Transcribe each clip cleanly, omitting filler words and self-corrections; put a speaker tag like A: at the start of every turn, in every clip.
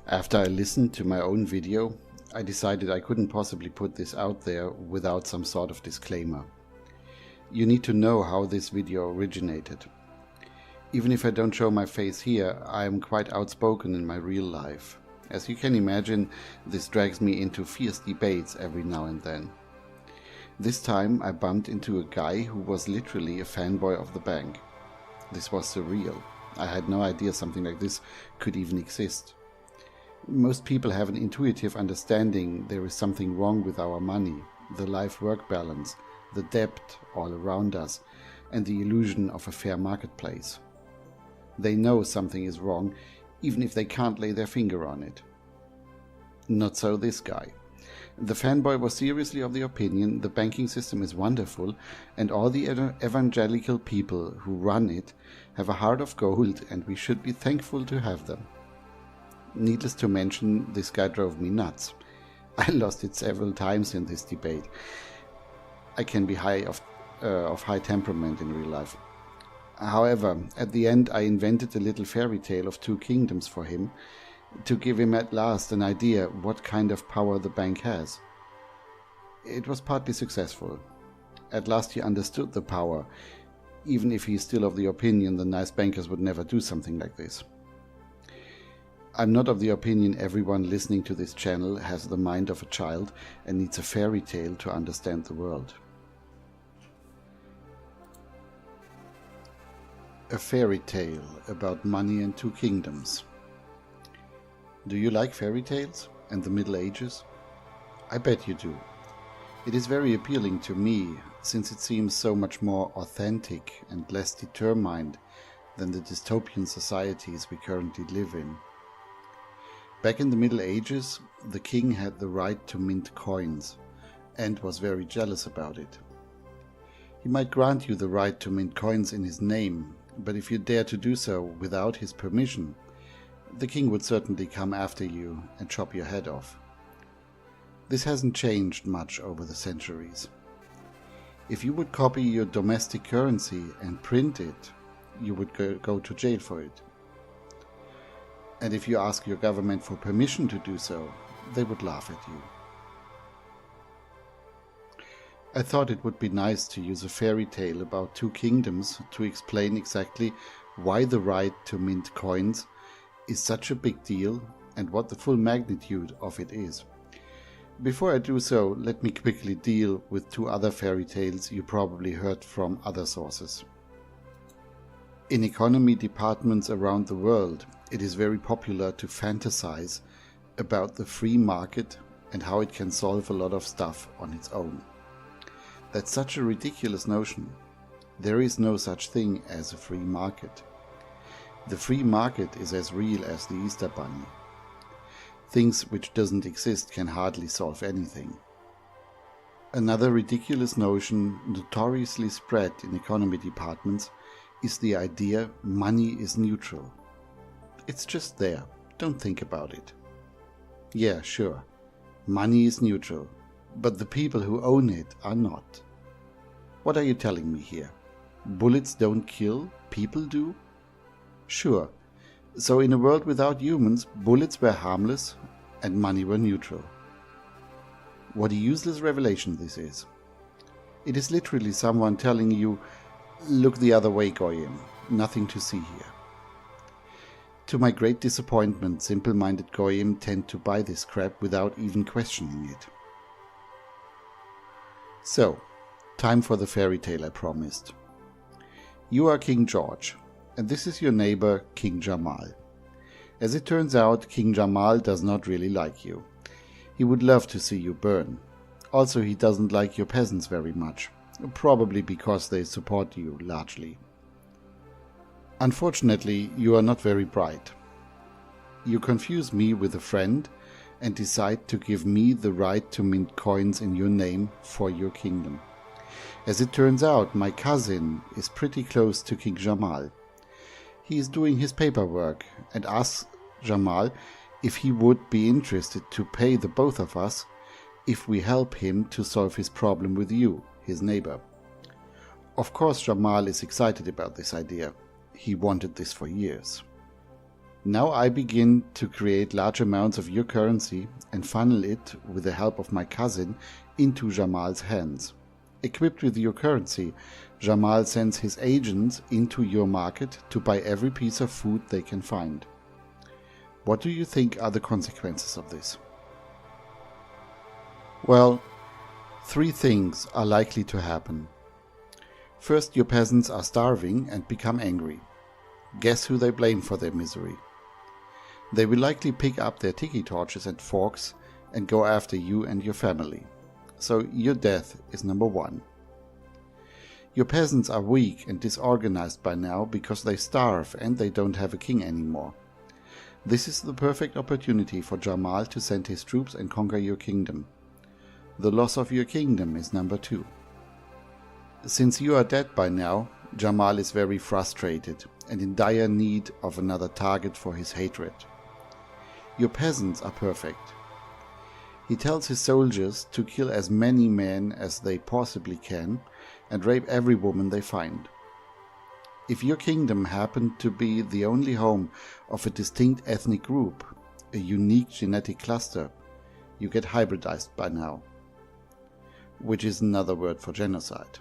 A: After I listened to my own video, I decided I couldn't possibly put this out there without some sort of disclaimer. You need to know how this video originated. Even if I don't show my face here, I am quite outspoken in my real life. As you can imagine, this drags me into fierce debates every now and then. This time I bumped into a guy who was literally a fanboy of the bank. This was surreal. I had no idea something like this could even exist. Most people have an intuitive understanding there is something wrong with our money, the life-work balance, the debt all around us, and the illusion of a fair marketplace. They know something is wrong, even if they can't lay their finger on it. Not so this guy. The fanboy was seriously of the opinion the banking system is wonderful and all the evangelical people who run it have a heart of gold and we should be thankful to have them. Needless to mention, this guy drove me nuts. I lost it several times in this debate. I can be of high temperament in real life. However, at the end I invented a little fairy tale of two kingdoms for him, to give him at last an idea what kind of power the bank has. It was partly successful. At last he understood the power, even if he is still of the opinion the nice bankers would never do something like this. I'm not of the opinion everyone listening to this channel has the mind of a child and needs a fairy tale to understand the world. A fairy tale about money and two kingdoms. Do you like fairy tales and the Middle Ages? I bet you do. It is very appealing to me, since it seems so much more authentic and less determined than the dystopian societies we currently live in. Back in the Middle Ages, the king had the right to mint coins, and was very jealous about it. He might grant you the right to mint coins in his name, but if you dare to do so without his permission, the king would certainly come after you and chop your head off. This hasn't changed much over the centuries. If you would copy your domestic currency and print it, you would go to jail for it. And if you ask your government for permission to do so, they would laugh at you. I thought it would be nice to use a fairy tale about two kingdoms to explain exactly why the right to mint coins is such a big deal and what the full magnitude of it is. Before I do so, let me quickly deal with two other fairy tales you probably heard from other sources. In economy departments around the world, it is very popular to fantasize about the free market and how it can solve a lot of stuff on its own. That's such a ridiculous notion. There is no such thing as a free market. The free market is as real as the Easter Bunny. Things which doesn't exist can hardly solve anything. Another ridiculous notion notoriously spread in economy departments is the idea money is neutral. It's just there, don't think about it. Yeah, sure, money is neutral, but the people who own it are not. What are you telling me here? Bullets don't kill, people do? Sure, so in a world without humans, bullets were harmless and money were neutral. What a useless revelation this is. It is literally someone telling you, look the other way, Goyim, nothing to see here. To my great disappointment, simple-minded Goyim tend to buy this crap without even questioning it. So, time for the fairy tale I promised. You are King George, and this is your neighbor, King Jamal. As it turns out, King Jamal does not really like you. He would love to see you burn. Also, he doesn't like your peasants very much, probably because they support you largely. Unfortunately, you are not very bright. You confuse me with a friend and decide to give me the right to mint coins in your name for your kingdom. As it turns out, my cousin is pretty close to King Jamal. He is doing his paperwork and asks Jamal if he would be interested to pay the both of us if we help him to solve his problem with you, his neighbor. Of course, Jamal is excited about this idea. He wanted this for years. Now I begin to create large amounts of your currency and funnel it, with the help of my cousin, into Jamal's hands. Equipped with your currency, Jamal sends his agents into your market to buy every piece of food they can find. What do you think are the consequences of this? Well, 3 things are likely to happen. First, your peasants are starving and become angry. Guess who they blame for their misery? They will likely pick up their tiki torches and forks and go after you and your family. So your death is number 1. Your peasants are weak and disorganized by now because they starve and they don't have a king anymore. This is the perfect opportunity for Jamal to send his troops and conquer your kingdom. The loss of your kingdom is number 2. Since you are dead by now, Jamal is very frustrated and in dire need of another target for his hatred. Your peasants are perfect. He tells his soldiers to kill as many men as they possibly can and rape every woman they find. If your kingdom happened to be the only home of a distinct ethnic group, a unique genetic cluster, you get hybridized by now, which is another word for genocide.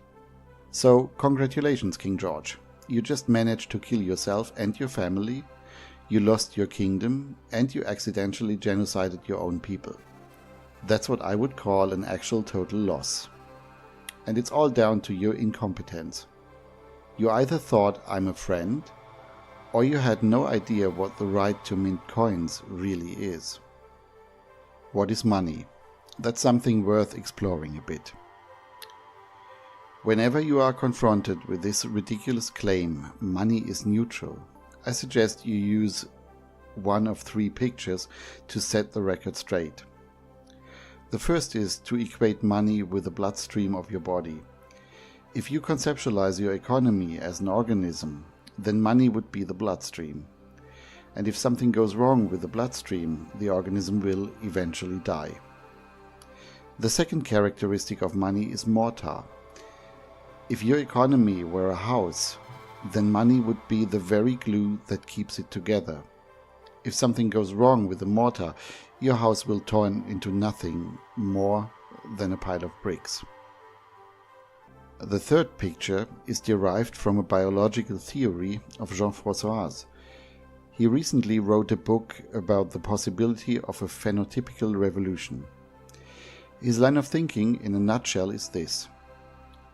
A: So, congratulations, King George. You just managed to kill yourself and your family, you lost your kingdom, and you accidentally genocided your own people. That's what I would call an actual total loss. And it's all down to your incompetence. You either thought I'm a friend, or you had no idea what the right to mint coins really is. What is money? That's something worth exploring a bit. Whenever you are confronted with this ridiculous claim, money is neutral, I suggest you use one of 3 pictures to set the record straight. The first is to equate money with the bloodstream of your body. If you conceptualize your economy as an organism, then money would be the bloodstream. And if something goes wrong with the bloodstream, the organism will eventually die. The second characteristic of money is mortar. If your economy were a house, then money would be the very glue that keeps it together. If something goes wrong with the mortar, your house will turn into nothing more than a pile of bricks. The third picture is derived from a biological theory of Jean Froissart. He recently wrote a book about the possibility of a phenotypical revolution. His line of thinking, in a nutshell, is this.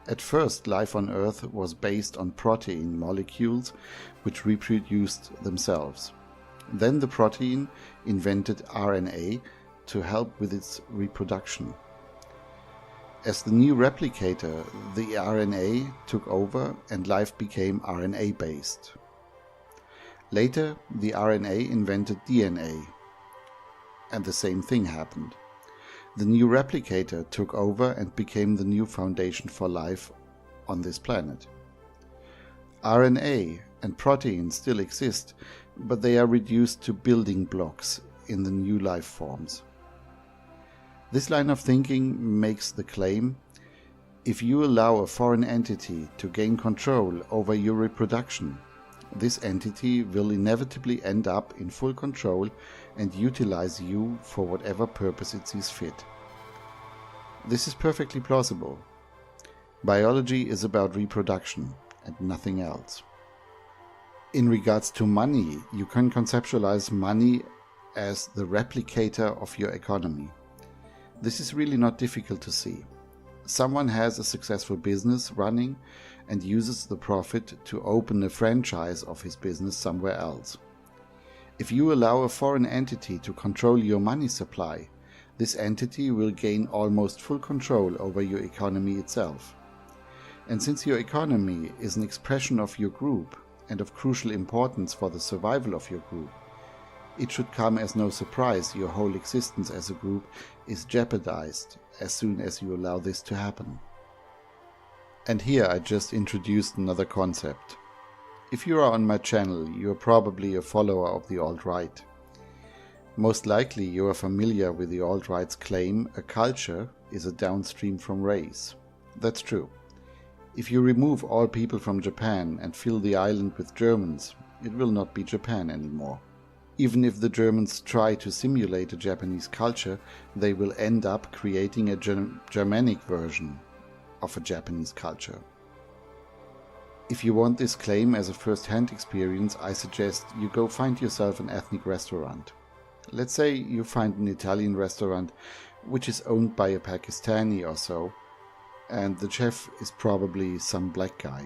A: At first, life on Earth was based on protein molecules which reproduced themselves. Then the protein invented RNA to help with its reproduction. As the new replicator, the RNA took over and life became RNA-based. Later, the RNA invented DNA, and the same thing happened. The new replicator took over and became the new foundation for life on this planet. RNA and protein still exist, but they are reduced to building blocks in the new life forms. This line of thinking makes the claim, if you allow a foreign entity to gain control over your reproduction, this entity will inevitably end up in full control and utilize you for whatever purpose it sees fit. This is perfectly plausible. Biology is about reproduction and nothing else. In regards to money, you can conceptualize money as the replicator of your economy. This is really not difficult to see. Someone has a successful business running and uses the profit to open a franchise of his business somewhere else. If you allow a foreign entity to control your money supply, this entity will gain almost full control over your economy itself. And since your economy is an expression of your group and of crucial importance for the survival of your group, it should come as no surprise your whole existence as a group is jeopardized as soon as you allow this to happen. And here I just introduced another concept. If you are on my channel, you are probably a follower of the alt-right. Most likely you are familiar with the alt-right's claim a culture is a downstream from race. That's true. If you remove all people from Japan and fill the island with Germans, it will not be Japan anymore. Even if the Germans try to simulate a Japanese culture, they will end up creating a Germanic version of a Japanese culture. If you want this claim as a first-hand experience, I suggest you go find yourself an ethnic restaurant. Let's say you find an Italian restaurant which is owned by a Pakistani or so, and the chef is probably some black guy.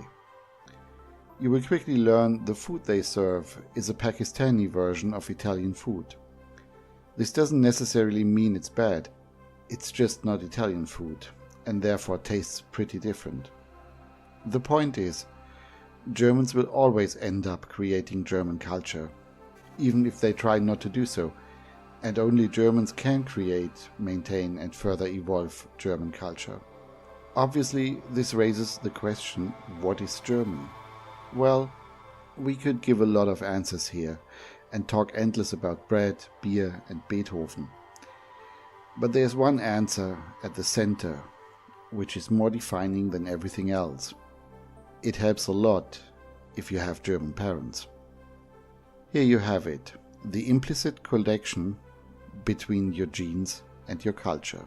A: You will quickly learn the food they serve is a Pakistani version of Italian food. This doesn't necessarily mean it's bad, it's just not Italian food, and therefore tastes pretty different. The point is, Germans will always end up creating German culture, even if they try not to do so, and only Germans can create, maintain and further evolve German culture. Obviously, this raises the question, what is German? Well, we could give a lot of answers here and talk endless about bread, beer and Beethoven. But there's one answer at the center, which is more defining than everything else. It helps a lot if you have German parents. Here you have it, the implicit connection between your genes and your culture.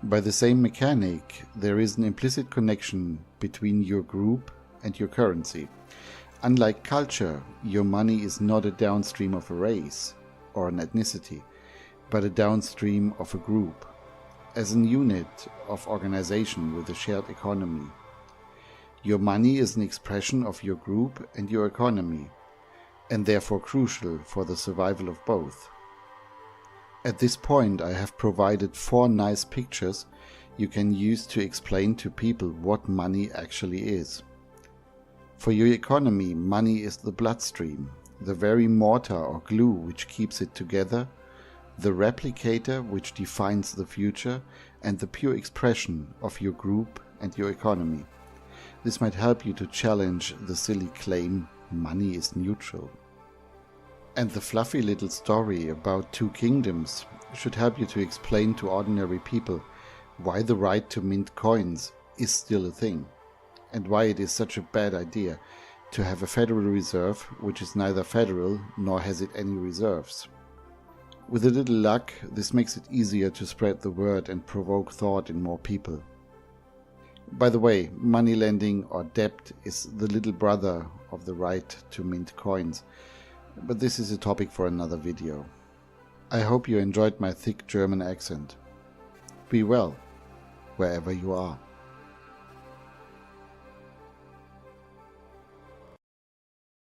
A: By the same mechanic, there is an implicit connection between your group and your currency. Unlike culture, your money is not a downstream of a race or an ethnicity, but a downstream of a group, as an unit of organization with a shared economy. Your money is an expression of your group and your economy, and therefore crucial for the survival of both. At this point, I have provided 4 nice pictures you can use to explain to people what money actually is. For your economy, money is the bloodstream, the very mortar or glue which keeps it together, the replicator which defines the future, and the pure expression of your group and your economy. This might help you to challenge the silly claim, money is neutral. And the fluffy little story about 2 kingdoms should help you to explain to ordinary people why the right to mint coins is still a thing, and why it is such a bad idea to have a Federal Reserve which is neither federal nor has it any reserves. With a little luck, this makes it easier to spread the word and provoke thought in more people. By the way, money lending or debt is the little brother of the right to mint coins, but this is a topic for another video. I hope you enjoyed my thick German accent. Be well, wherever you are.